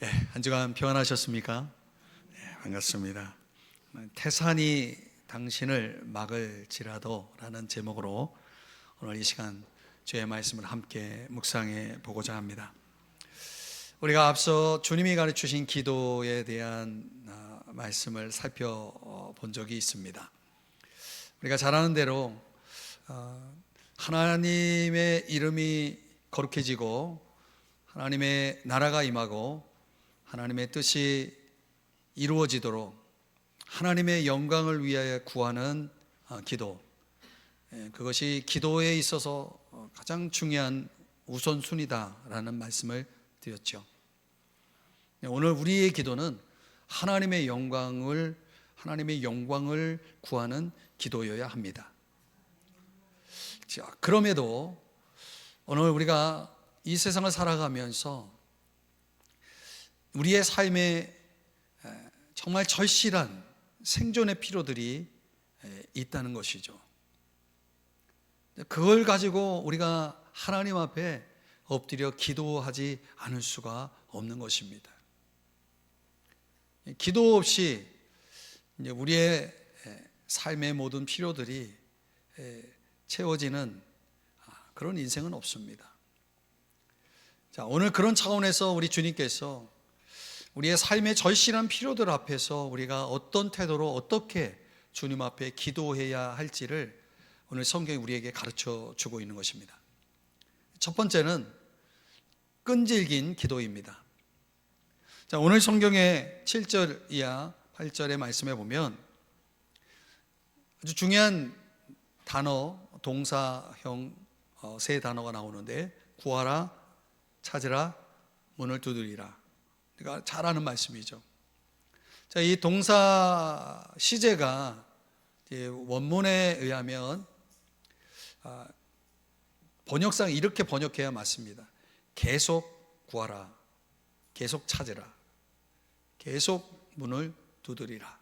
한 주간 평안하셨습니까? 반갑습니다. 태산이 당신을 막을지라도 라는 제목으로 오늘 이 시간 주의 말씀을 함께 묵상해 보고자 합니다. 우리가 앞서 주님이 가르치신 기도에 대한 말씀을 살펴본 적이 있습니다. 우리가 잘 아는 대로 하나님의 이름이 거룩해지고 하나님의 나라가 임하고 하나님의 뜻이 이루어지도록 하나님의 영광을 위하여 구하는 기도, 그것이 기도에 있어서 가장 중요한 우선순위다라는 말씀을 드렸죠. 오늘 우리의 기도는 하나님의 영광을 구하는 기도여야 합니다. 자, 그럼에도 오늘 우리가 이 세상을 살아가면서 우리의 삶에 정말 절실한 생존의 필요들이 있다는 것이죠. 그걸 가지고 우리가 하나님 앞에 엎드려 기도하지 않을 수가 없는 것입니다. 기도 없이 우리의 삶의 모든 필요들이 채워지는 그런 인생은 없습니다. 자, 오늘 그런 차원에서 우리 주님께서 우리의 삶의 절실한 필요들 앞에서 우리가 어떤 태도로 어떻게 주님 앞에 기도해야 할지를 오늘 성경이 우리에게 가르쳐 주고 있는 것입니다. 첫 번째는 끈질긴 기도입니다. 자, 오늘 성경의 7절 이하 8절의 말씀에 보면 아주 중요한 단어, 동사형 세 단어가 나오는데 구하라, 찾으라, 문을 두드리라. 그러니까 잘 아는 말씀이죠. 자, 이 동사 시제가 원문에 의하면 번역상 이렇게 번역해야 맞습니다. 계속 구하라, 계속 찾으라, 계속 문을 두드리라.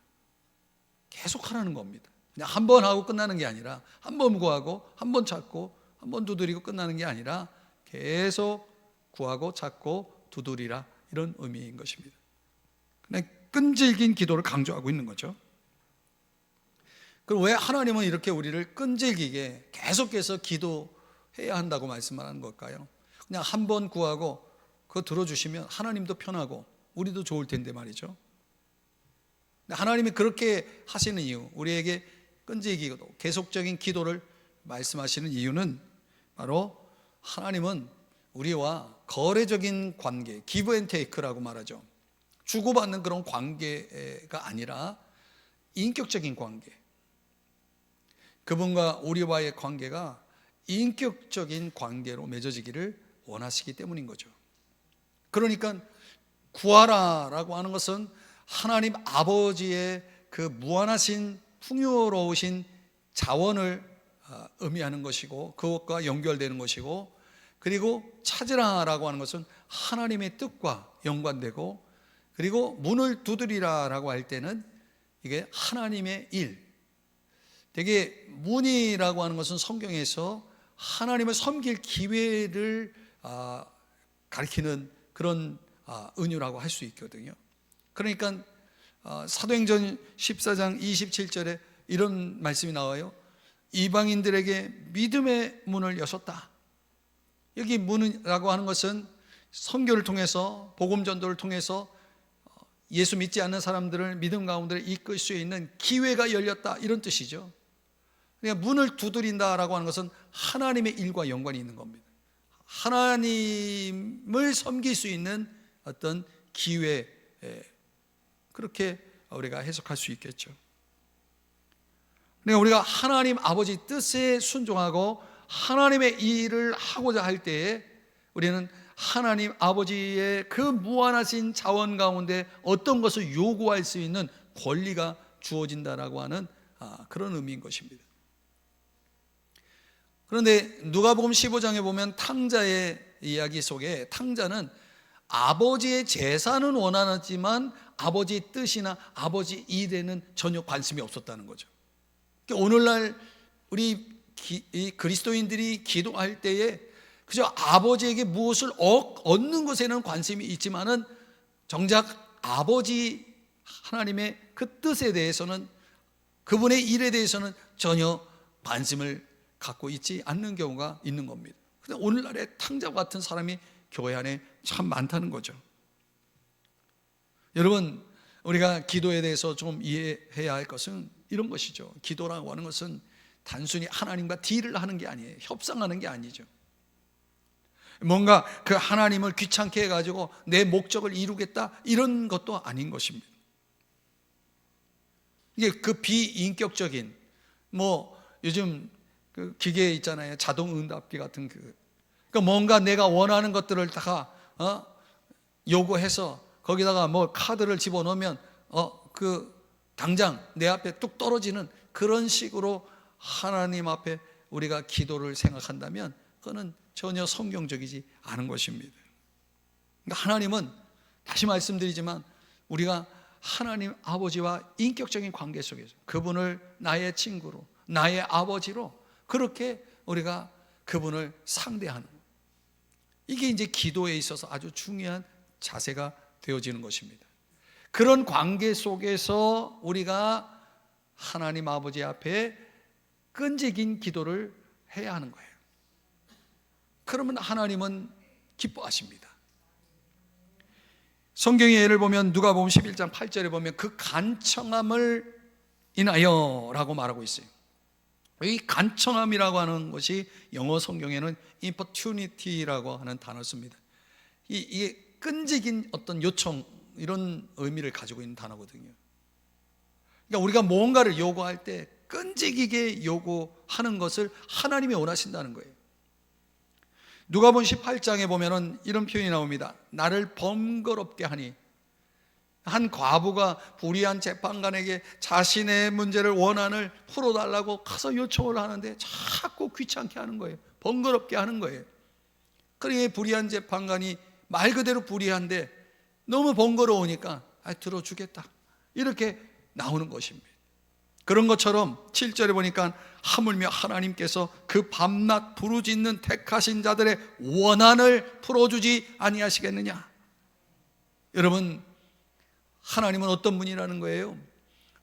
계속 하라는 겁니다. 그냥 한 번 하고 끝나는 게 아니라 한 번 구하고 한 번 찾고 한 번 두드리고 끝나는 게 아니라 계속 구하고 찾고 두드리라, 이런 의미인 것입니다. 그냥 끈질긴 기도를 강조하고 있는 거죠. 그럼 왜 하나님은 이렇게 우리를 끈질기게 계속해서 기도해야 한다고 말씀하는 걸까요? 그냥 한 번 구하고 그거 들어주시면 하나님도 편하고 우리도 좋을 텐데 말이죠. 하나님이 그렇게 하시는 이유, 우리에게 끈질기고 계속적인 기도를 말씀하시는 이유는 바로 하나님은 우리와 거래적인 관계, 기브 앤 테이크라고 말하죠. 주고받는 그런 관계가 아니라 인격적인 관계, 그분과 우리와의 관계가 인격적인 관계로 맺어지기를 원하시기 때문인 거죠. 그러니까 구하라라고 하는 것은 하나님 아버지의 그 무한하신 풍요로우신 자원을 의미하는 것이고 그것과 연결되는 것이고, 그리고 찾으라라고 하는 것은 하나님의 뜻과 연관되고, 그리고 문을 두드리라라고 할 때는 이게 하나님의 일. 되게 문이라고 하는 것은 성경에서 하나님을 섬길 기회를 가리키는 그런 은유라고 할 수 있거든요. 그러니까 사도행전 14장 27절에 이런 말씀이 나와요. 이방인들에게 믿음의 문을 여셨다. 여기 문이라고 하는 것은 선교를 통해서, 복음 전도를 통해서 예수 믿지 않는 사람들을 믿음 가운데 이끌 수 있는 기회가 열렸다, 이런 뜻이죠. 그러니까 문을 두드린다라고 하는 것은 하나님의 일과 연관이 있는 겁니다. 하나님을 섬길 수 있는 어떤 기회, 그렇게 우리가 해석할 수 있겠죠. 그러니까 우리가 하나님 아버지 뜻에 순종하고 하나님의 일을 하고자 할 때에 우리는 하나님 아버지의 그 무한하신 자원 가운데 어떤 것을 요구할 수 있는 권리가 주어진다라고 하는 그런 의미인 것입니다. 그런데 누가복음 15장에 보면 탕자의 이야기 속에 탕자는 아버지의 재산은 원하지만 아버지의 뜻이나 아버지 일에는 전혀 관심이 없었다는 거죠. 그러니까 오늘날 우리 그리스도인들이 기도할 때에 그저 아버지에게 무엇을 얻는 것에는 관심이 있지만은 정작 아버지 하나님의 그 뜻에 대해서는, 그분의 일에 대해서는 전혀 관심을 갖고 있지 않는 경우가 있는 겁니다. 근데 오늘날의 탕자와 같은 사람이 교회 안에 참 많다는 거죠. 여러분, 우리가 기도에 대해서 좀 이해해야 할 것은 이런 것이죠. 기도라고 하는 것은 단순히 하나님과 딜을 하는 게 아니에요. 협상하는 게 아니죠. 뭔가 그 하나님을 귀찮게 해가지고 내 목적을 이루겠다, 이런 것도 아닌 것입니다. 이게 그 비인격적인, 요즘 그 기계 있잖아요. 자동 응답기 같은 그러니까 뭔가 내가 원하는 것들을 다 요구해서 거기다가 카드를 집어넣으면 당장 내 앞에 뚝 떨어지는 그런 식으로 하나님 앞에 우리가 기도를 생각한다면 그거는 전혀 성경적이지 않은 것입니다. 그러니까 하나님은, 다시 말씀드리지만, 우리가 하나님 아버지와 인격적인 관계 속에서 그분을 나의 친구로, 나의 아버지로 그렇게 우리가 그분을 상대하는, 이게 이제 기도에 있어서 아주 중요한 자세가 되어지는 것입니다. 그런 관계 속에서 우리가 하나님 아버지 앞에 끈질긴 기도를 해야 하는 거예요. 그러면 하나님은 기뻐하십니다. 성경의 예를 보면 누가복음 11장 8절에 보면 그 간청함을 인하여 라고 말하고 있어요. 이 간청함이라고 하는 것이 영어 성경에는 importunity라고 하는 단어를 씁니다. 이게 끈질긴 어떤 요청, 이런 의미를 가지고 있는 단어거든요. 그러니까 우리가 뭔가를 요구할 때 끈질기게 요구하는 것을 하나님이 원하신다는 거예요. 누가복음 18장에 보면은 이런 표현이 나옵니다. 나를 번거롭게 하니, 한 과부가 불의한 재판관에게 자신의 문제를, 원한을 풀어달라고 가서 요청을 하는데 자꾸 귀찮게 하는 거예요. 번거롭게 하는 거예요. 그러니 불의한 재판관이 말 그대로 불의한데 너무 번거로우니까 들어주겠다, 이렇게 나오는 것입니다. 그런 것처럼 7절에 보니까 하물며 하나님께서 그 밤낮 부르짖는 택하신 자들의 원한을 풀어주지 아니하시겠느냐. 여러분, 하나님은 어떤 분이라는 거예요?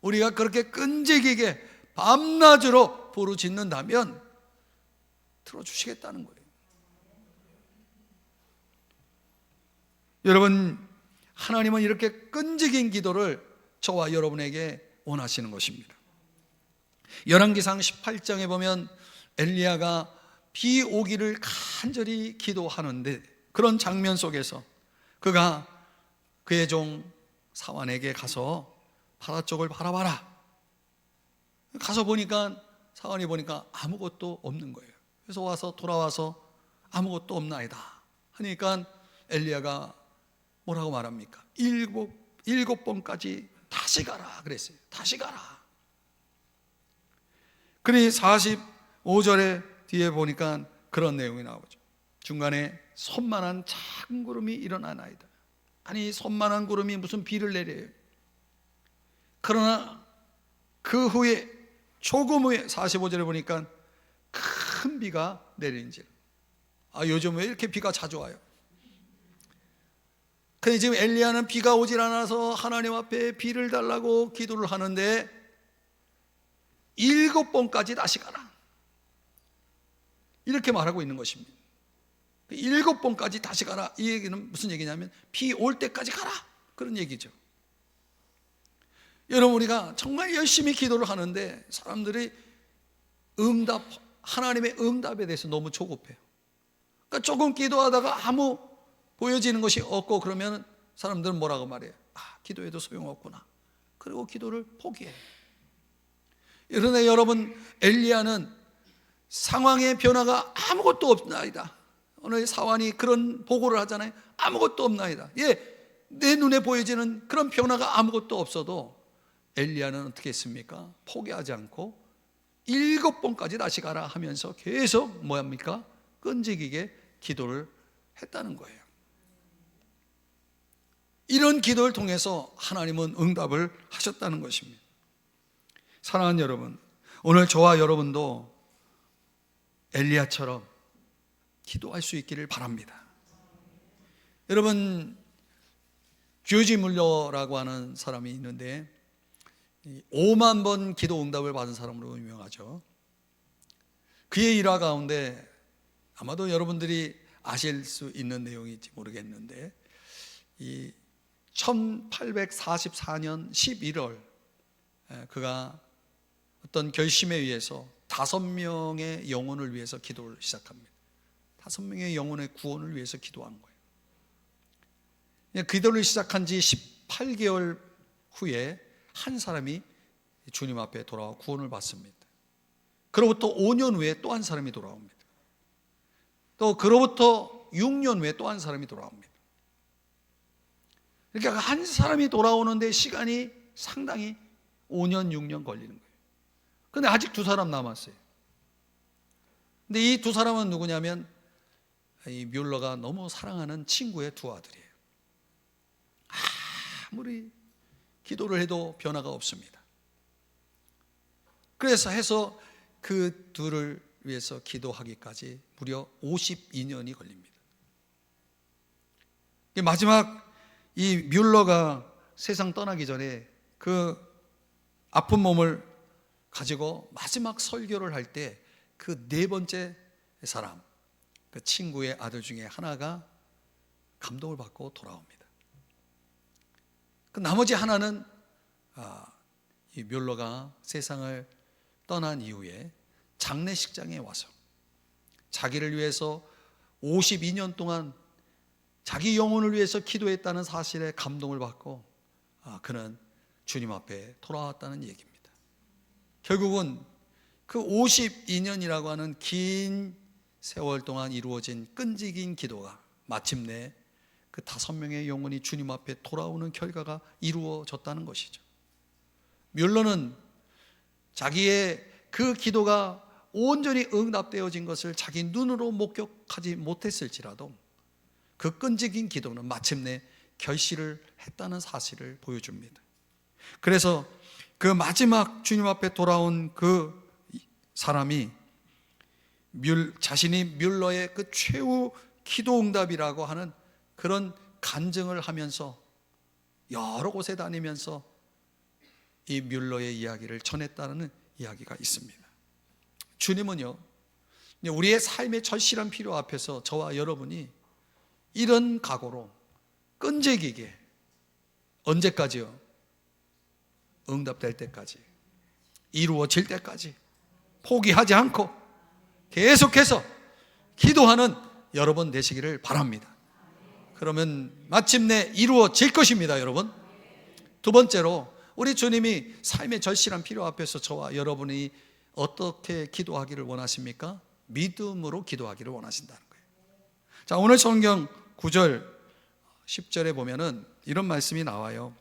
우리가 그렇게 끈질기게 밤낮으로 부르짖는다면 들어주시겠다는 거예요. 여러분, 하나님은 이렇게 끈질긴 기도를 저와 여러분에게 원하시는 것입니다. 열왕기상 18장에 보면 엘리야가 비 오기를 간절히 기도하는데, 그런 장면 속에서 그가 그의 종 사환에게 가서 바다 쪽을 바라봐라. 가서 보니까, 사환이 보니까 아무것도 없는 거예요. 그래서 돌아와서 아무것도 없나이다 하니까 엘리야가 뭐라고 말합니까? 일곱 번까지 다시 가라 그랬어요. 다시 가라. 그러니 45절에 뒤에 보니까 그런 내용이 나오죠. 중간에 손만한 작은 구름이 일어나나이다. 아니, 손만한 구름이 무슨 비를 내려요. 그러나 그 후에, 조금 후에 45절에 보니까 큰 비가 내리는지라. 요즘 왜 이렇게 비가 자주 와요? 근데 지금 엘리야는 비가 오질 않아서 하나님 앞에 비를 달라고 기도를 하는데 7번까지 다시 가라, 이렇게 말하고 있는 것입니다. 7번까지 다시 가라, 이 얘기는 무슨 얘기냐면 비 올 때까지 가라, 그런 얘기죠. 여러분, 우리가 정말 열심히 기도를 하는데 사람들이 하나님의 응답에 대해서 너무 조급해요. 그러니까 조금 기도하다가 아무 보여지는 것이 없고 그러면 사람들은 뭐라고 말해요? 기도해도 소용없구나. 그리고 기도를 포기해요. 그런데 여러분, 엘리야는 상황의 변화가 아무것도 없나이다. 오늘 사환이 그런 보고를 하잖아요. 아무것도 없나이다. 내 눈에 보여지는 그런 변화가 아무것도 없어도 엘리야는 어떻게 했습니까? 포기하지 않고 7번까지 다시 가라 하면서 계속 뭐합니까? 끈질기게 기도를 했다는 거예요. 이런 기도를 통해서 하나님은 응답을 하셨다는 것입니다. 사랑하는 여러분, 오늘 저와 여러분도 엘리야처럼 기도할 수 있기를 바랍니다. 여러분, 조지 물러라고 하는 사람이 있는데 5만 번 기도 응답을 받은 사람으로 유명하죠. 그의 일화 가운데 아마도 여러분들이 아실 수 있는 내용인지 모르겠는데, 이 1844년 11월 그가 어떤 결심에 의해서 5명의 영혼을 위해서 기도를 시작합니다. 5명의 영혼의 구원을 위해서 기도한 거예요. 기도를 시작한 지 18개월 후에 한 사람이 주님 앞에 돌아와 구원을 받습니다. 그로부터 5년 후에 또 한 사람이 돌아옵니다. 또 그로부터 6년 후에 또 한 사람이 돌아옵니다. 그러니까 한 사람이 돌아오는데 시간이 상당히 5년, 6년 걸리는 거예요. 근데 아직 2사람 남았어요. 근데 이 2사람은 누구냐면 이 뮬러가 너무 사랑하는 친구의 2 아들이에요. 아무리 기도를 해도 변화가 없습니다. 그래서 해서 그 둘을 위해서 기도하기까지 무려 52년이 걸립니다. 마지막 이 뮬러가 세상 떠나기 전에 그 아픈 몸을 가지고 마지막 설교를 할 때 그 4번째 사람, 그 친구의 아들 중에 하나가 감동을 받고 돌아옵니다. 그 나머지 하나는 이 뮬러가 세상을 떠난 이후에 장례식장에 와서 자기를 위해서 52년 동안 자기 영혼을 위해서 기도했다는 사실에 감동을 받고 그는 주님 앞에 돌아왔다는 얘기입니다. 결국은 그 52년이라고 하는 긴 세월 동안 이루어진 끈질긴 기도가 마침내 그 5명의 영혼이 주님 앞에 돌아오는 결과가 이루어졌다는 것이죠. 뮬러는 자기의 그 기도가 온전히 응답되어진 것을 자기 눈으로 목격하지 못했을지라도 그 끈질긴 기도는 마침내 결실을 했다는 사실을 보여줍니다. 그래서 그 마지막 주님 앞에 돌아온 그 사람이 자신이 뮬러의 그 최후 기도 응답이라고 하는 그런 간증을 하면서 여러 곳에 다니면서 이 뮬러의 이야기를 전했다는 이야기가 있습니다. 주님은요, 우리의 삶의 절실한 필요 앞에서 저와 여러분이 이런 각오로 끈질기게, 언제까지요? 응답될 때까지, 이루어질 때까지 포기하지 않고 계속해서 기도하는 여러분 되시기를 바랍니다. 그러면 마침내 이루어질 것입니다, 여러분. 2번째로 우리 주님이 삶의 절실한 필요 앞에서 저와 여러분이 어떻게 기도하기를 원하십니까? 믿음으로 기도하기를 원하신다는 거예요. 자, 오늘 성경 9절 10절에 보면은 이런 말씀이 나와요.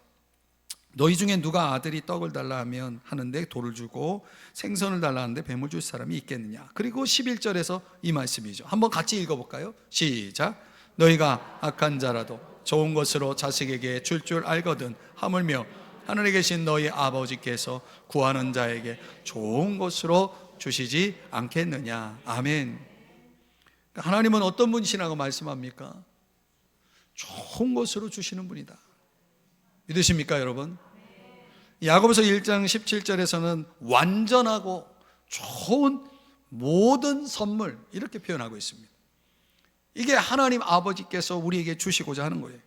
너희 중에 누가 아들이 떡을 달라 하면 하는데 돌을 주고 생선을 달라 하는데 뱀을 줄 사람이 있겠느냐. 그리고 11절에서 이 말씀이죠. 한번 같이 읽어볼까요? 시작. 너희가 악한 자라도 좋은 것으로 자식에게 줄 알거든 하물며 하늘에 계신 너희 아버지께서 구하는 자에게 좋은 것으로 주시지 않겠느냐. 아멘. 하나님은 어떤 분이시라고 말씀합니까? 좋은 것으로 주시는 분이다. 믿으십니까, 여러분? 야고보서 1장 17절에서는 완전하고 좋은 모든 선물, 이렇게 표현하고 있습니다. 이게 하나님 아버지께서 우리에게 주시고자 하는 거예요.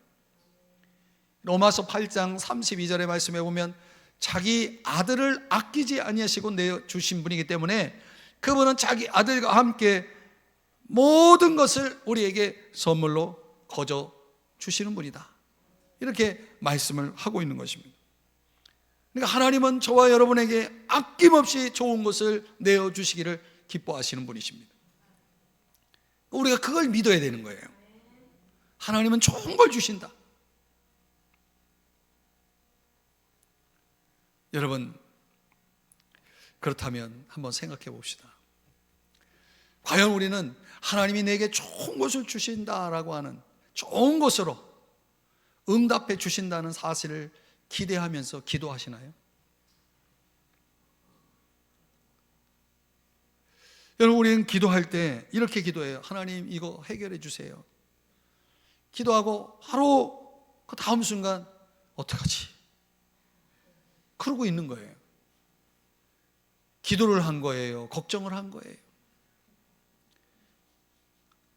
로마서 8장 32절의 말씀에 보면 자기 아들을 아끼지 아니하시고 내주신 분이기 때문에 그분은 자기 아들과 함께 모든 것을 우리에게 선물로 거저 주시는 분이다. 이렇게 말씀을 하고 있는 것입니다. 그러니까 하나님은 저와 여러분에게 아낌없이 좋은 것을 내어주시기를 기뻐하시는 분이십니다. 우리가 그걸 믿어야 되는 거예요. 하나님은 좋은 걸 주신다. 여러분, 그렇다면 한번 생각해 봅시다. 과연 우리는 하나님이 내게 좋은 것을 주신다라고 하는 좋은 것으로 응답해 주신다는 사실을 기대하면서 기도하시나요? 여러분, 우리는 기도할 때 이렇게 기도해요. 하나님, 이거 해결해 주세요. 기도하고 하루 그 다음 순간 어떡하지? 그러고 있는 거예요. 기도를 한 거예요? 걱정을 한 거예요?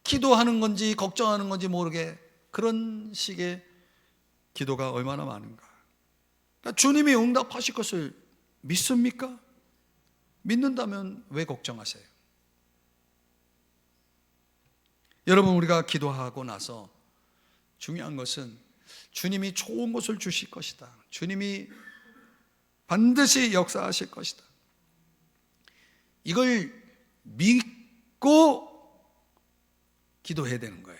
기도하는 건지 걱정하는 건지 모르게 그런 식의 기도가 얼마나 많은가. 그러니까 주님이 응답하실 것을 믿습니까? 믿는다면 왜 걱정하세요? 여러분, 우리가 기도하고 나서 중요한 것은 주님이 좋은 것을 주실 것이다. 주님이 반드시 역사하실 것이다. 이걸 믿고 기도해야 되는 거예요.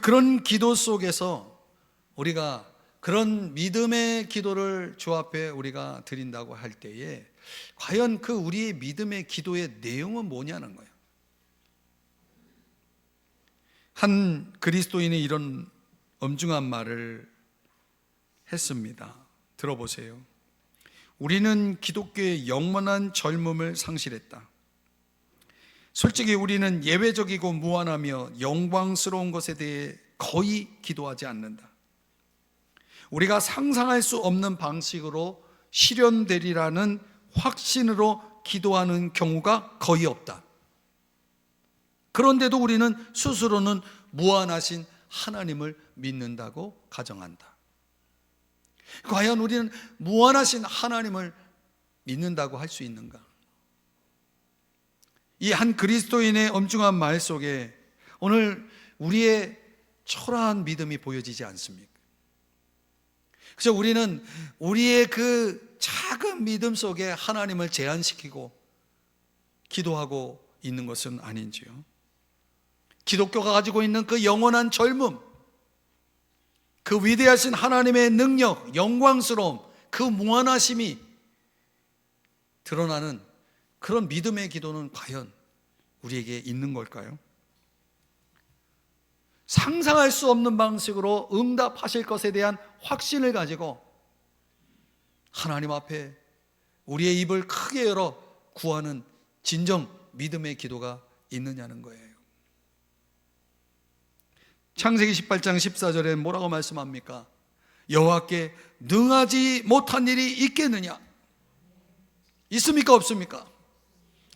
그런 기도 속에서 우리가 그런 믿음의 기도를 주 앞에 우리가 드린다고 할 때에 과연 그 우리의 믿음의 기도의 내용은 뭐냐는 거예요. 한 그리스도인이 이런 엄중한 말을 했습니다. 들어보세요. 우리는 기독교의 영원한 젊음을 상실했다. 솔직히 우리는 예외적이고 무한하며 영광스러운 것에 대해 거의 기도하지 않는다. 우리가 상상할 수 없는 방식으로 실현되리라는 확신으로 기도하는 경우가 거의 없다. 그런데도 우리는 스스로는 무한하신 하나님을 믿는다고 가정한다. 과연 우리는 무한하신 하나님을 믿는다고 할 수 있는가? 이 한 그리스도인의 엄중한 말 속에 오늘 우리의 초라한 믿음이 보여지지 않습니까? 그래서 우리는 우리의 그 작은 믿음 속에 하나님을 제한시키고 기도하고 있는 것은 아닌지요? 기독교가 가지고 있는 그 영원한 젊음, 그 위대하신 하나님의 능력, 영광스러움, 그 무한하심이 드러나는 그런 믿음의 기도는 과연 우리에게 있는 걸까요? 상상할 수 없는 방식으로 응답하실 것에 대한 확신을 가지고 하나님 앞에 우리의 입을 크게 열어 구하는 진정 믿음의 기도가 있느냐는 거예요. 창세기 18장 14절에 뭐라고 말씀합니까? 여호와께 능하지 못한 일이 있겠느냐? 있습니까? 없습니까?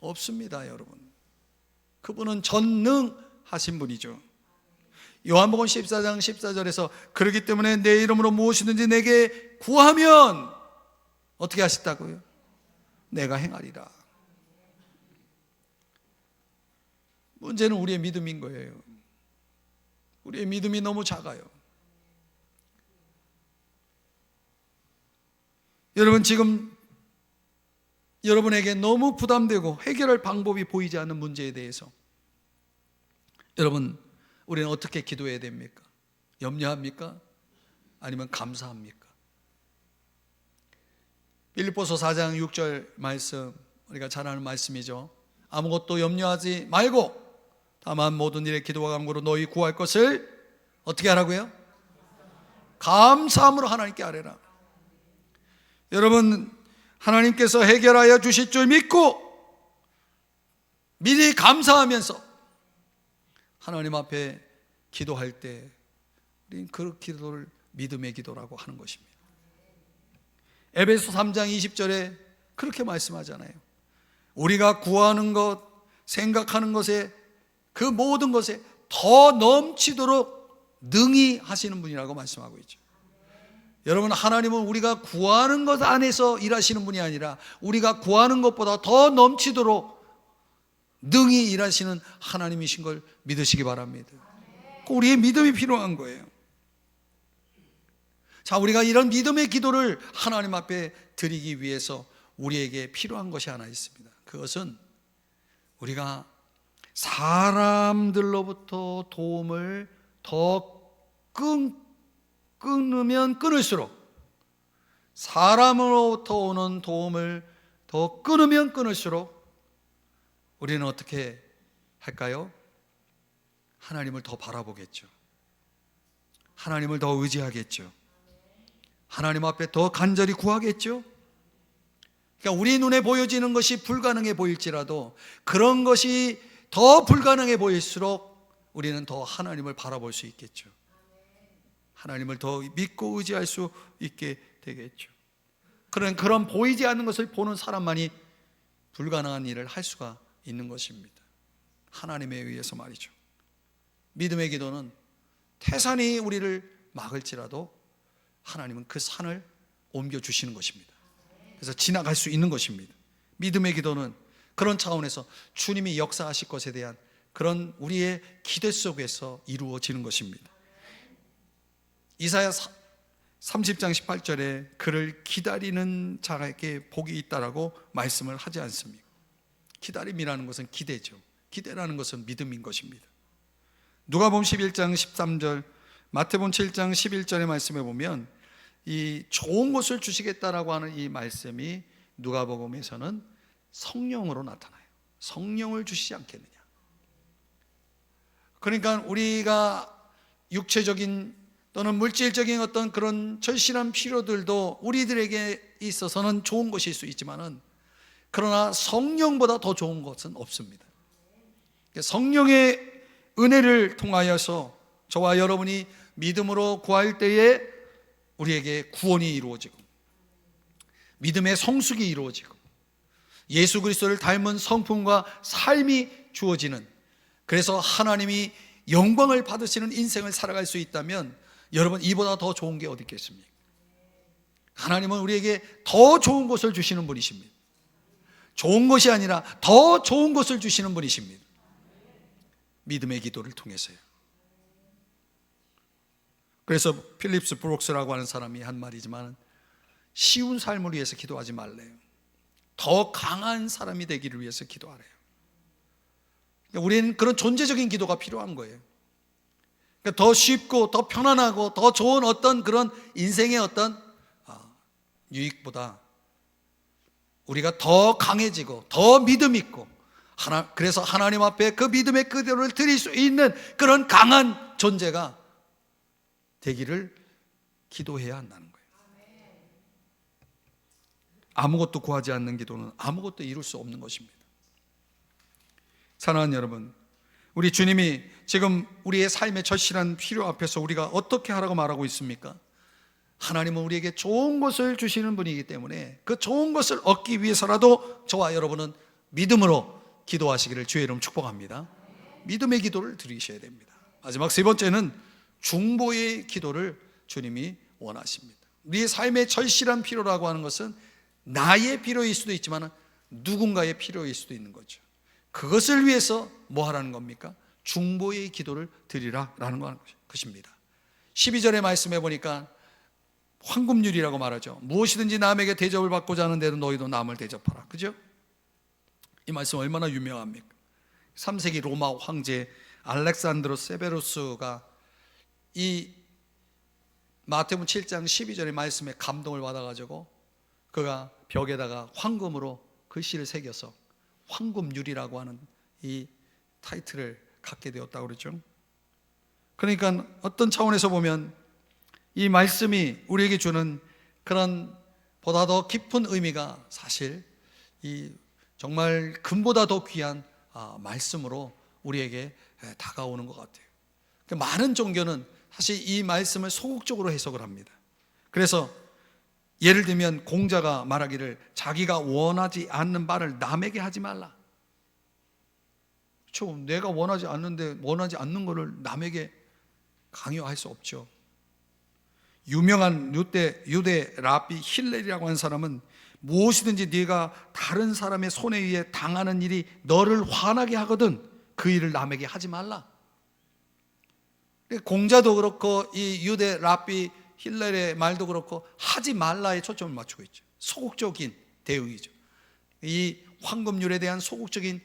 없습니다, 여러분. 그분은 전능하신 분이죠. 요한복음 14장 14절에서 그렇기 때문에 내 이름으로 무엇이든지 내게 구하면 어떻게 하셨다고요? 내가 행하리라. 문제는 우리의 믿음인 거예요. 우리의 믿음이 너무 작아요. 여러분, 지금 여러분에게 너무 부담되고 해결할 방법이 보이지 않는 문제에 대해서 여러분, 우리는 어떻게 기도해야 됩니까? 염려합니까? 아니면 감사합니까? 빌립보서 4장 6절 말씀, 우리가 잘 아는 말씀이죠. 아무것도 염려하지 말고 다만 모든 일에 기도와 간구로 너희 구할 것을 어떻게 하라고요? 감사함으로 하나님께 아뢰라. 여러분, 하나님께서 해결하여 주실 줄 믿고 미리 감사하면서 하나님 앞에 기도할 때 우리는 그 기도를 믿음의 기도라고 하는 것입니다. 에베소 3장 20절에 그렇게 말씀하잖아요. 우리가 구하는 것, 생각하는 것에 그 모든 것에 더 넘치도록 능히 하시는 분이라고 말씀하고 있죠. 여러분, 하나님은 우리가 구하는 것 안에서 일하시는 분이 아니라 우리가 구하는 것보다 더 넘치도록 능히 일하시는 하나님이신 걸 믿으시기 바랍니다. 우리의 믿음이 필요한 거예요. 자, 우리가 이런 믿음의 기도를 하나님 앞에 드리기 위해서 우리에게 필요한 것이 하나 있습니다. 그것은 우리가 사람들로부터 도움을 더 끊으면 끊을수록, 사람으로부터 오는 도움을 더 끊으면 끊을수록 우리는 어떻게 할까요? 하나님을 더 바라보겠죠. 하나님을 더 의지하겠죠. 하나님 앞에 더 간절히 구하겠죠. 그러니까 우리 눈에 보여지는 것이 불가능해 보일지라도 그런 것이 더 불가능해 보일수록 우리는 더 하나님을 바라볼 수 있겠죠. 하나님을 더 믿고 의지할 수 있게 되겠죠. 그런 보이지 않는 것을 보는 사람만이 불가능한 일을 할 수가 있는 것입니다. 하나님에 의해서 말이죠. 믿음의 기도는 태산이 우리를 막을지라도 하나님은 그 산을 옮겨주시는 것입니다. 그래서 지나갈 수 있는 것입니다. 믿음의 기도는 그런 차원에서 주님이 역사하실 것에 대한 그런 우리의 기대 속에서 이루어지는 것입니다. 이사야 30장 18절에 그를 기다리는 자에게 복이 있다라고 말씀을 하지 않습니까? 기다림이라는 것은 기대죠. 기대라는 것은 믿음인 것입니다. 누가복음 11장 13절, 마태복음 7장 11절의 말씀에 보면 이 좋은 것을 주시겠다라고 하는 이 말씀이 누가복음에서는 성령으로 나타나요. 성령을 주시지 않겠느냐. 그러니까 우리가 육체적인 또는 물질적인 어떤 그런 절실한 필요들도 우리들에게 있어서는 좋은 것일 수 있지만은, 그러나 성령보다 더 좋은 것은 없습니다. 성령의 은혜를 통하여서 저와 여러분이 믿음으로 구할 때에 우리에게 구원이 이루어지고 믿음의 성숙이 이루어지고 예수 그리스도를 닮은 성품과 삶이 주어지는, 그래서 하나님이 영광을 받으시는 인생을 살아갈 수 있다면 여러분, 이보다 더 좋은 게 어디 있겠습니까? 하나님은 우리에게 더 좋은 것을 주시는 분이십니다. 좋은 것이 아니라 더 좋은 것을 주시는 분이십니다. 믿음의 기도를 통해서요. 그래서 필립스 브룩스라고 하는 사람이 한 말이지만, 쉬운 삶을 위해서 기도하지 말래요. 더 강한 사람이 되기를 위해서 기도하래요. 우리는 그런 존재적인 기도가 필요한 거예요. 더 쉽고 더 편안하고 더 좋은 어떤 그런 인생의 어떤 유익보다 우리가 더 강해지고 더 믿음 있고, 그래서 하나님 앞에 그 믿음의 그대로를 드릴 수 있는 그런 강한 존재가 되기를 기도해야 한다는 거예요. 아무것도 구하지 않는 기도는 아무것도 이룰 수 없는 것입니다. 사랑하는 여러분, 우리 주님이 지금 우리의 삶의 절실한 필요 앞에서 우리가 어떻게 하라고 말하고 있습니까? 하나님은 우리에게 좋은 것을 주시는 분이기 때문에 그 좋은 것을 얻기 위해서라도 저와 여러분은 믿음으로 기도하시기를 주의 이름 축복합니다. 믿음의 기도를 드리셔야 됩니다. 마지막 세 번째는 중보의 기도를 주님이 원하십니다. 우리의 삶의 절실한 필요라고 하는 것은 나의 필요일 수도 있지만 누군가의 필요일 수도 있는 거죠. 그것을 위해서 뭐 하라는 겁니까? 중보의 기도를 드리라라는 것입니다. 12절의 말씀에 보니까 황금률이라고 말하죠. 무엇이든지 남에게 대접을 받고자 하는 대로 너희도 남을 대접하라. 그죠? 이 말씀 얼마나 유명합니까? 3세기 로마 황제 알렉산드로 세베루스가 이 마태복음 7장 12절의 말씀에 감동을 받아가지고 그가 벽에다가 황금으로 글씨를 새겨서 황금률이라고 하는 이 타이틀을 갖게 되었다고 그러죠. 그러니까 어떤 차원에서 보면 이 말씀이 우리에게 주는 그런 보다 더 깊은 의미가 사실 이 정말 금보다 더 귀한 말씀으로 우리에게 다가오는 것 같아요. 많은 종교는 사실 이 말씀을 소극적으로 해석을 합니다. 그래서 예를 들면 공자가 말하기를 자기가 원하지 않는 바를 남에게 하지 말라. 그렇죠. 내가 원하지 않는데 원하지 않는 것을 남에게 강요할 수 없죠. 유명한 유대 라비 힐렐이라고 하는 사람은 무엇이든지 네가 다른 사람의 손에 의해 당하는 일이 너를 화나게 하거든 그 일을 남에게 하지 말라. 공자도 그렇고 이 유대 라비 힐렐의 말도 그렇고 하지 말라에 초점을 맞추고 있죠. 소극적인 대응이죠. 이 황금률에 대한 소극적인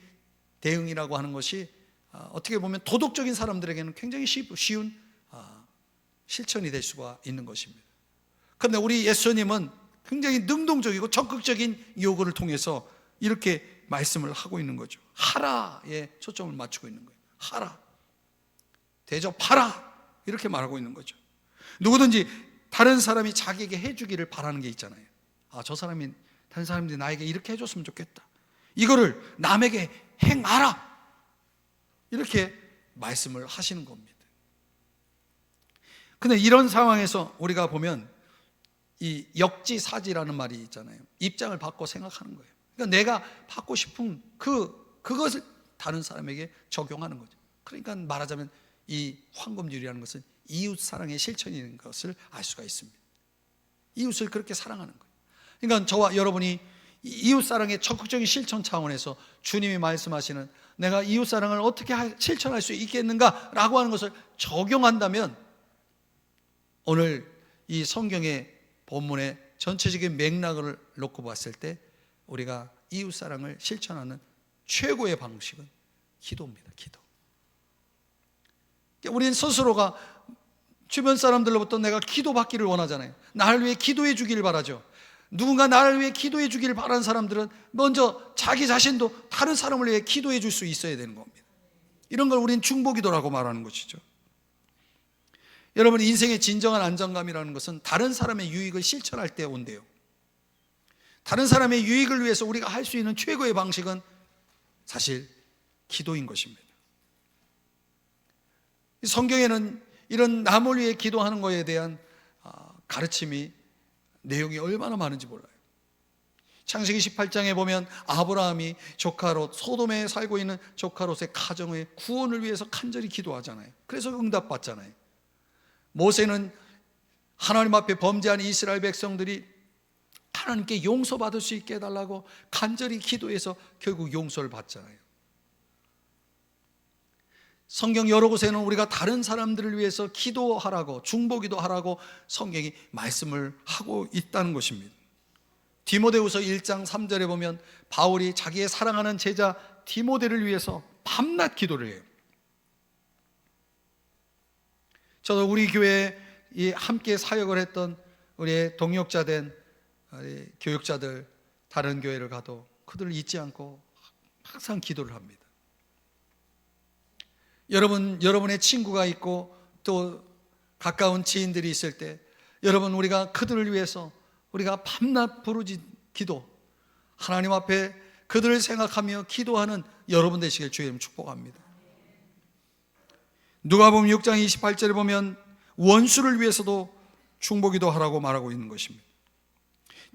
대응이라고 하는 것이 어떻게 보면 도덕적인 사람들에게는 굉장히 쉬운 실천이 될 수가 있는 것입니다. 그런데 우리 예수님은 굉장히 능동적이고 적극적인 요구를 통해서 이렇게 말씀을 하고 있는 거죠. 하라에 초점을 맞추고 있는 거예요. 하라, 대접하라 이렇게 말하고 있는 거죠. 누구든지 다른 사람이 자기에게 해주기를 바라는 게 있잖아요. 저 사람이 다른 사람들이 나에게 이렇게 해줬으면 좋겠다. 이거를 남에게 행하라 이렇게 말씀을 하시는 겁니다. 근데 이런 상황에서 우리가 보면 이 역지사지라는 말이 있잖아요. 입장을 바꿔 생각하는 거예요. 그러니까 내가 받고 싶은 그것을 다른 사람에게 적용하는 거죠. 그러니까 말하자면 이 황금률이라는 것은 이웃사랑의 실천인 것을 알 수가 있습니다. 이웃을 그렇게 사랑하는 거예요. 그러니까 저와 여러분이 이웃사랑의 적극적인 실천 차원에서 주님이 말씀하시는 내가 이웃사랑을 어떻게 실천할 수 있겠는가 라고 하는 것을 적용한다면 오늘 이 성경의 본문의 전체적인 맥락을 놓고 봤을 때 우리가 이웃사랑을 실천하는 최고의 방식은 기도입니다. 기도. 우리는 스스로가 주변 사람들로부터 내가 기도받기를 원하잖아요. 나를 위해 기도해 주기를 바라죠. 누군가 나를 위해 기도해 주기를 바라는 사람들은 먼저 자기 자신도 다른 사람을 위해 기도해 줄 수 있어야 되는 겁니다. 이런 걸 우리는 중보기도라고 말하는 것이죠. 여러분, 인생의 진정한 안정감이라는 것은 다른 사람의 유익을 실천할 때 온대요. 다른 사람의 유익을 위해서 우리가 할 수 있는 최고의 방식은 사실 기도인 것입니다. 성경에는 이런 남을 위해 기도하는 것에 대한 가르침이 내용이 얼마나 많은지 몰라요. 창세기 18장에 보면 아브라함이 조카 롯, 소돔에 살고 있는 조카 롯의 가정의 구원을 위해서 간절히 기도하잖아요. 그래서 응답받잖아요. 모세는 하나님 앞에 범죄한 이스라엘 백성들이 하나님께 용서받을 수 있게 해달라고 간절히 기도해서 결국 용서를 받잖아요. 성경 여러 곳에는 우리가 다른 사람들을 위해서 기도하라고, 중보기도 하라고 성경이 말씀을 하고 있다는 것입니다. 디모데후서 1장 3절에 보면 바울이 자기의 사랑하는 제자 디모데를 위해서 밤낮 기도를 해요. 저도 우리 교회에 함께 사역을 했던 우리의 동역자된 교육자들, 다른 교회를 가도 그들을 잊지 않고 항상 기도를 합니다. 여러분의 친구가 있고 또 가까운 지인들이 있을 때 여러분, 우리가 그들을 위해서 우리가 밤낮 부르짖 기도, 하나님 앞에 그들을 생각하며 기도하는 여러분 되시길 주의 이름 축복합니다. 누가복음 6장 28절에 보면 원수를 위해서도 중보기도 하라고 말하고 있는 것입니다.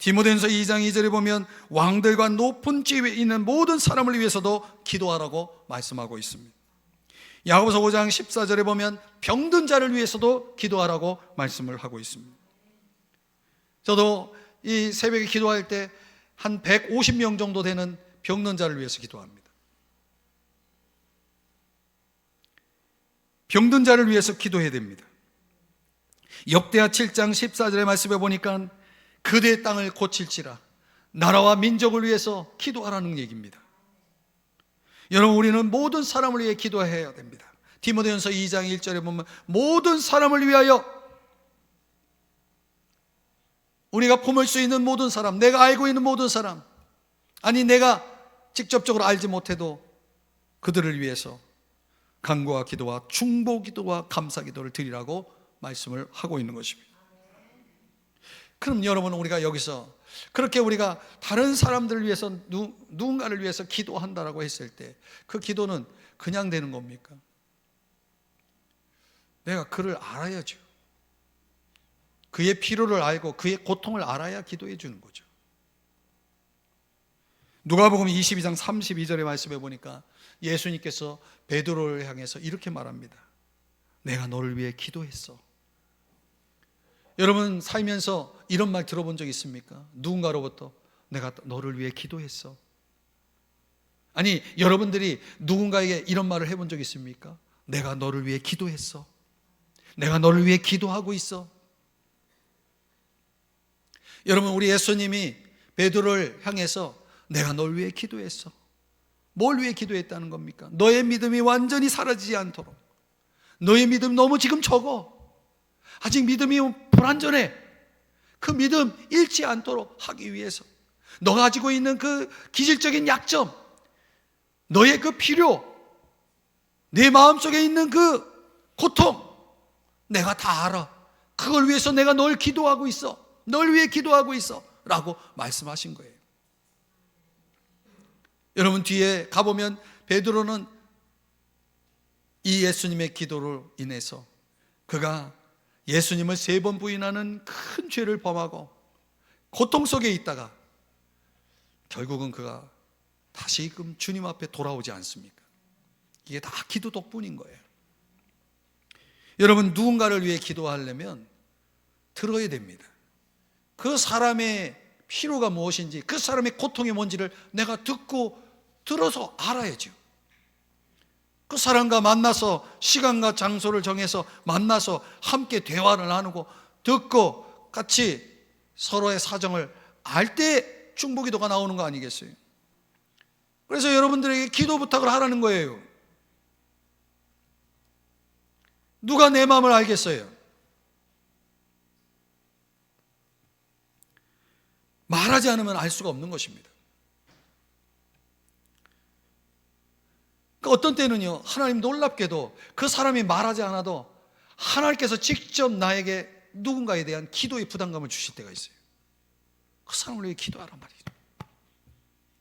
디모데전서 2장 2절에 보면 왕들과 높은 지위에 있는 모든 사람을 위해서도 기도하라고 말씀하고 있습니다. 야고보서 5장 14절에 보면 병든 자를 위해서도 기도하라고 말씀을 하고 있습니다. 저도 이 새벽에 기도할 때 한 150명 정도 되는 병든 자를 위해서 기도합니다. 병든 자를 위해서 기도해야 됩니다. 역대하 7장 14절의 말씀에 보니까 그대의 땅을 고칠지라 나라와 민족을 위해서 기도하라는 얘기입니다. 여러분, 우리는 모든 사람을 위해 기도해야 됩니다. 디모데전서 2장 1절에 보면 모든 사람을 위하여, 우리가 품을 수 있는 모든 사람, 내가 알고 있는 모든 사람, 아니 내가 직접적으로 알지 못해도 그들을 위해서 간구와 기도와 중보기도와 감사기도를 드리라고 말씀을 하고 있는 것입니다. 그럼 여러분, 우리가 여기서 그렇게 우리가 다른 사람들을 위해서 누군가를 위해서 기도한다라고 했을 때 그 기도는 그냥 되는 겁니까? 내가 그를 알아야죠. 그의 필요를 알고 그의 고통을 알아야 기도해 주는 거죠. 누가복음 22장 32절의 말씀에 보니까 예수님께서 베드로를 향해서 이렇게 말합니다. 내가 너를 위해 기도했어. 여러분, 살면서 이런 말 들어본 적 있습니까? 누군가로부터 내가 너를 위해 기도했어. 아니, 여러분들이 누군가에게 이런 말을 해본 적 있습니까? 내가 너를 위해 기도했어. 내가 너를 위해 기도하고 있어. 여러분, 우리 예수님이 베드로를 향해서 내가 널 위해 기도했어. 뭘 위해 기도했다는 겁니까? 너의 믿음이 완전히 사라지지 않도록. 너의 믿음 너무 지금 적어. 아직 믿음이 불완전해. 그 믿음 잃지 않도록 하기 위해서, 너가 가지고 있는 그 기질적인 약점, 너의 그 필요, 내 마음속에 있는 그 고통, 내가 다 알아. 그걸 위해서 내가 널 기도하고 있어. 널 위해 기도하고 있어 라고 말씀하신 거예요. 여러분, 뒤에 가보면 베드로는 이 예수님의 기도로 인해서 그가 예수님을 3번 부인하는 큰 죄를 범하고 고통 속에 있다가 결국은 그가 다시금 주님 앞에 돌아오지 않습니까? 이게 다 기도 덕분인 거예요. 여러분, 누군가를 위해 기도하려면 들어야 됩니다. 그 사람의 필요가 무엇인지, 그 사람의 고통이 뭔지를 내가 듣고 들어서 알아야죠. 그 사람과 만나서 시간과 장소를 정해서 만나서 함께 대화를 나누고 듣고 같이 서로의 사정을 알 때 중보기도가 나오는 거 아니겠어요? 그래서 여러분들에게 기도 부탁을 하라는 거예요. 누가 내 마음을 알겠어요? 말하지 않으면 알 수가 없는 것입니다. 어떤 때는요, 하나님 놀랍게도 그 사람이 말하지 않아도 하나님께서 직접 나에게 누군가에 대한 기도의 부담감을 주실 때가 있어요. 그 사람을 위해 기도하란 말이죠.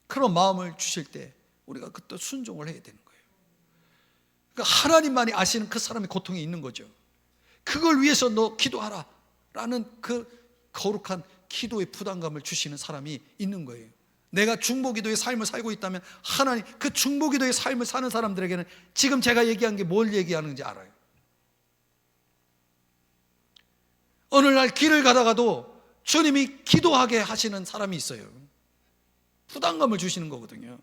그런 마음을 주실 때 우리가 그때 순종을 해야 되는 거예요. 그러니까 하나님만이 아시는 그 사람의 고통이 있는 거죠. 그걸 위해서 너 기도하라 라는 그 거룩한 기도의 부담감을 주시는 사람이 있는 거예요. 내가 중보기도의 삶을 살고 있다면 하나님, 그 중보기도의 삶을 사는 사람들에게는 지금 제가 얘기한 게 뭘 얘기하는지 알아요. 어느 날 길을 가다가도 주님이 기도하게 하시는 사람이 있어요. 부담감을 주시는 거거든요.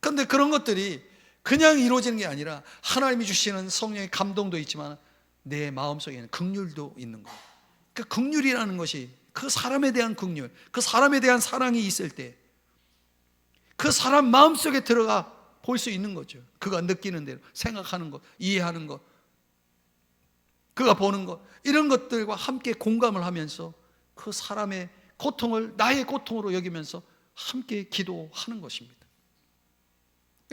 그런데 그런 것들이 그냥 이루어지는 게 아니라 하나님이 주시는 성령의 감동도 있지만 내 마음속에는 긍휼도 있는 거예요. 그 긍휼이라는 것이 그 사람에 대한 긍휼, 그 사람에 대한 사랑이 있을 때 그 사람 마음속에 들어가 볼 수 있는 거죠. 그가 느끼는 대로 생각하는 것, 이해하는 것, 그가 보는 것, 이런 것들과 함께 공감을 하면서 그 사람의 고통을 나의 고통으로 여기면서 함께 기도하는 것입니다.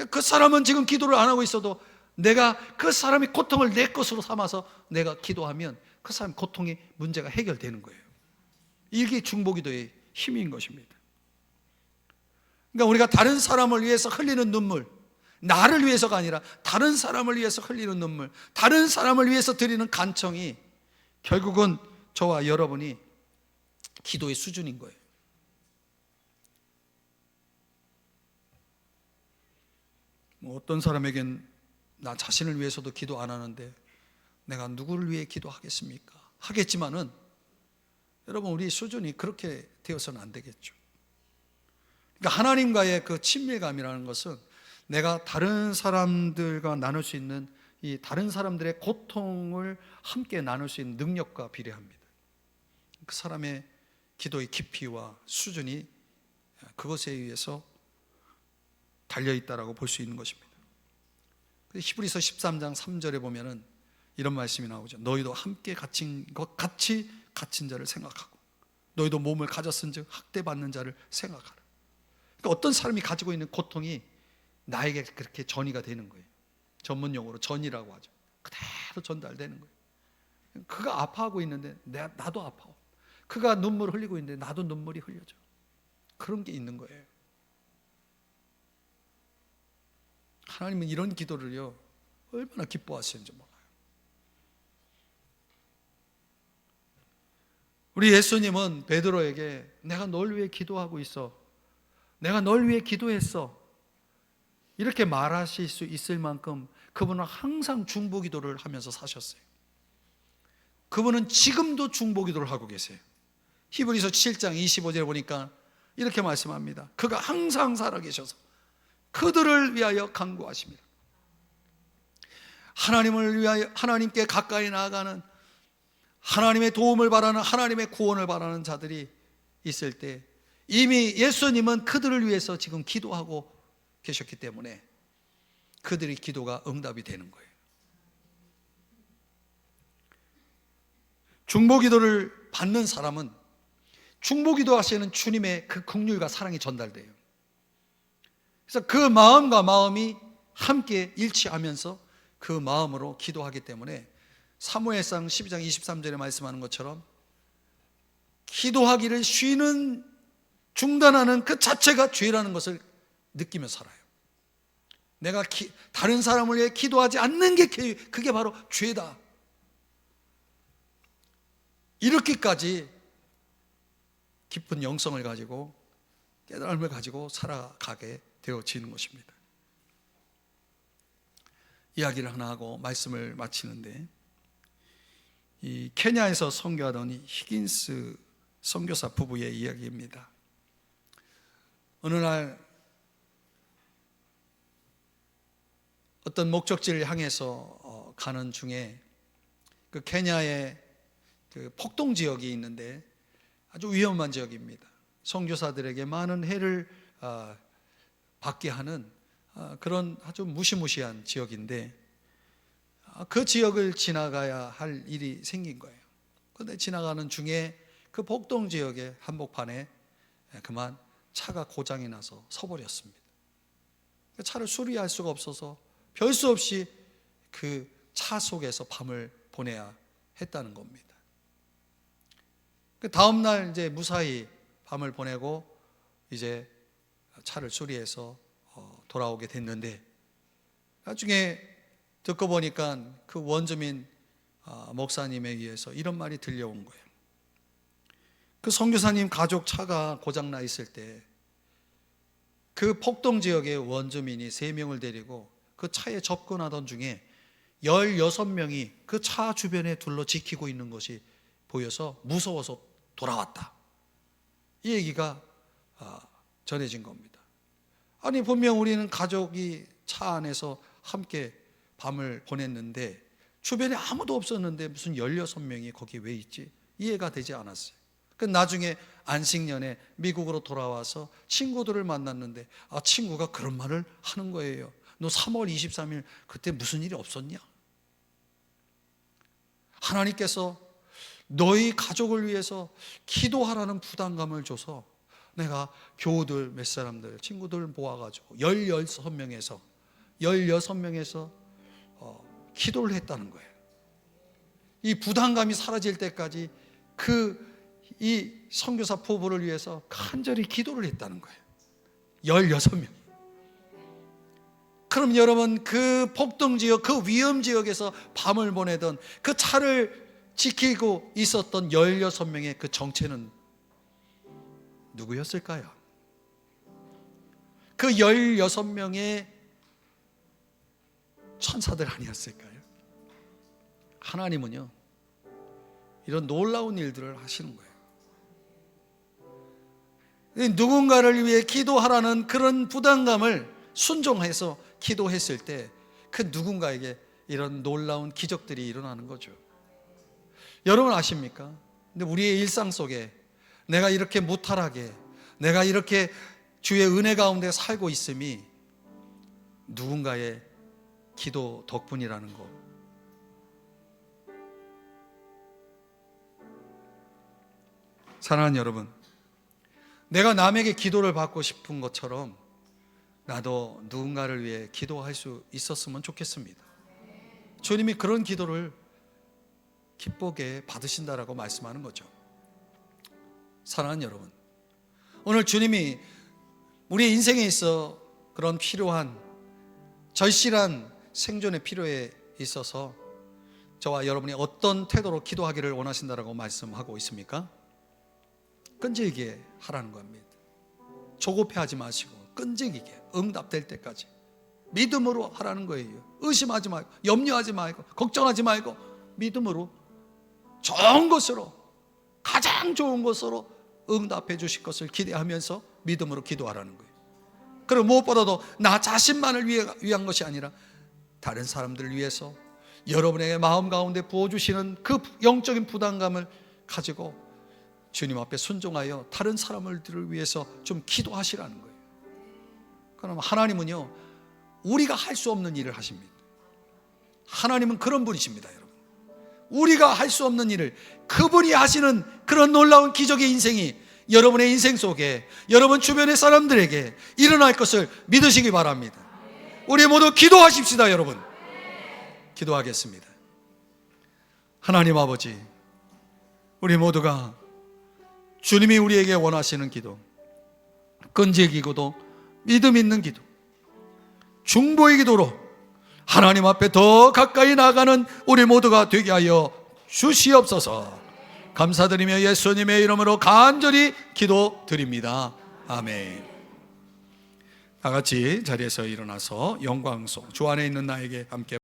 그 사람은 지금 기도를 안 하고 있어도 내가 그 사람의 고통을 내 것으로 삼아서 내가 기도하면 그 사람의 고통의 문제가 해결되는 거예요. 이게 중보기도의 힘인 것입니다. 그러니까 우리가 다른 사람을 위해서 흘리는 눈물, 나를 위해서가 아니라 다른 사람을 위해서 흘리는 눈물, 다른 사람을 위해서 드리는 간청이 결국은 저와 여러분이 기도의 수준인 거예요. 어떤 사람에겐 나 자신을 위해서도 기도 안 하는데 내가 누구를 위해 기도하겠습니까? 하겠지만은 여러분, 우리 수준이 그렇게 되어서는 안 되겠죠. 그러니까 하나님과의 그 친밀감이라는 것은 내가 다른 사람들과 나눌 수 있는 이 다른 사람들의 고통을 함께 나눌 수 있는 능력과 비례합니다. 그 사람의 기도의 깊이와 수준이 그것에 의해서 달려있다라고 볼 수 있는 것입니다. 히브리서 13장 3절에 보면은 이런 말씀이 나오죠. 너희도 함께 같이 갇힌 자를 생각하고 너희도 몸을 가졌은즉 학대받는 자를 생각하라. 그러니까 어떤 사람이 가지고 있는 고통이 나에게 그렇게 전이가 되는 거예요. 전문 용어로 전이라고 하죠. 그대로 전달되는 거예요. 그가 아파하고 있는데 나도 아파요. 그가 눈물을 흘리고 있는데 나도 눈물이 흘려져. 그런 게 있는 거예요. 하나님은 이런 기도를요 얼마나 기뻐하시는지 몰라요. 우리 예수님은 베드로에게 내가 널 위해 기도하고 있어, 내가 널 위해 기도했어, 이렇게 말하실 수 있을 만큼 그분은 항상 중보기도를 하면서 사셨어요. 그분은 지금도 중보기도를 하고 계세요. 히브리서 7장 25절에 보니까 이렇게 말씀합니다. 그가 항상 살아계셔서 그들을 위하여 간구하십니다. 하나님을 위하여 하나님께 가까이 나아가는, 하나님의 도움을 바라는, 하나님의 구원을 바라는 자들이 있을 때 이미 예수님은 그들을 위해서 지금 기도하고 계셨기 때문에 그들의 기도가 응답이 되는 거예요. 중보기도를 받는 사람은 중보기도 하시는 주님의 그 긍휼과 사랑이 전달돼요. 그래서 그 마음과 마음이 함께 일치하면서 그 마음으로 기도하기 때문에 사무엘상 12장 23절에 말씀하는 것처럼 기도하기를 쉬는, 중단하는 그 자체가 죄라는 것을 느끼며 살아요. 내가 다른 사람을 위해 기도하지 않는 게 그게 바로 죄다. 이렇게까지 깊은 영성을 가지고 깨달음을 가지고 살아가게 되어지는 것입니다. 이야기를 하나 하고 말씀을 마치는데, 이 케냐에서 선교하던 이 히긴스 선교사 부부의 이야기입니다. 어느 날 어떤 목적지를 향해서 가는 중에 그 케냐의 그 폭동 지역이 있는데 아주 위험한 지역입니다. 선교사들에게 많은 해를 받게 하는 그런 아주 무시무시한 지역인데, 그 지역을 지나가야 할 일이 생긴 거예요. 그런데 지나가는 중에 그 폭동 지역의 한복판에 그만 차가 고장이 나서 서버렸습니다. 차를 수리할 수가 없어서 별 수 없이 그 차 속에서 밤을 보내야 했다는 겁니다. 그 다음 날 이제 무사히 밤을 보내고 이제 차를 수리해서 돌아오게 됐는데, 나중에 듣고 보니까 그 원주민 목사님에 의해서 이런 말이 들려온 거예요. 그 선교사님 가족 차가 고장나 있을 때 그 폭동 지역의 원주민이 3명을 데리고 그 차에 접근하던 중에 16명이 그 차 주변에 둘러 지키고 있는 것이 보여서 무서워서 돌아왔다. 이 얘기가 전해진 겁니다. 아니, 분명 우리는 가족이 차 안에서 함께 밤을 보냈는데 주변에 아무도 없었는데 무슨 16명이 거기 왜 있지? 이해가 되지 않았어요. 그 나중에 안식년에 미국으로 돌아와서 친구들을 만났는데 친구가 그런 말을 하는 거예요. 너 3월 23일 그때 무슨 일이 없었냐? 하나님께서 너희 가족을 위해서 기도하라는 부담감을 줘서 내가 교우들 몇 사람들, 친구들 모아가지고 16명에서 기도를 했다는 거예요. 이 부담감이 사라질 때까지 이 선교사 부부를 위해서 간절히 기도를 했다는 거예요. 16명. 그럼 여러분, 그 폭동 지역, 그 위험 지역에서 밤을 보내던 그 차를 지키고 있었던 16명의 그 정체는 누구였을까요? 그 16명의 천사들 아니었을까요? 하나님은요, 이런 놀라운 일들을 하시는 거예요. 누군가를 위해 기도하라는 그런 부담감을 순종해서 기도했을 때 그 누군가에게 이런 놀라운 기적들이 일어나는 거죠. 여러분 아십니까? 근데 우리의 일상 속에 내가 이렇게 무탈하게, 내가 이렇게 주의 은혜 가운데 살고 있음이 누군가의 기도 덕분이라는 것. 사랑하는 여러분, 내가 남에게 기도를 받고 싶은 것처럼 나도 누군가를 위해 기도할 수 있었으면 좋겠습니다. 주님이 그런 기도를 기쁘게 받으신다라고 말씀하는 거죠. 사랑하는 여러분, 오늘 주님이 우리의 인생에 있어 그런 필요한 절실한 생존의 필요에 있어서 저와 여러분이 어떤 태도로 기도하기를 원하신다라고 말씀하고 있습니까? 끈질기게 하라는 겁니다. 조급해하지 마시고 끈질기게 응답될 때까지 믿음으로 하라는 거예요. 의심하지 말고, 염려하지 말고, 걱정하지 말고 믿음으로 좋은 것으로, 가장 좋은 것으로 응답해 주실 것을 기대하면서 믿음으로 기도하라는 거예요. 그리고 무엇보다도 나 자신만을 위한 것이 아니라 다른 사람들을 위해서 여러분에게 마음 가운데 부어주시는 그 영적인 부담감을 가지고 주님 앞에 순종하여 다른 사람들을 위해서 좀 기도하시라는 거예요. 그럼 하나님은요, 우리가 할 수 없는 일을 하십니다. 하나님은 그런 분이십니다, 여러분. 우리가 할 수 없는 일을 그분이 하시는 그런 놀라운 기적의 인생이 여러분의 인생 속에, 여러분 주변의 사람들에게 일어날 것을 믿으시기 바랍니다. 우리 모두 기도하십시다, 여러분. 기도하겠습니다. 하나님 아버지, 우리 모두가 주님이 우리에게 원하시는 기도, 끈질기고도 믿음 있는 기도, 중보의 기도로 하나님 앞에 더 가까이 나가는 우리 모두가 되게 하여 주시옵소서. 감사드리며 예수님의 이름으로 간절히 기도드립니다. 아멘. 다 같이 자리에서 일어나서 영광송 주 안에 있는 나에게 함께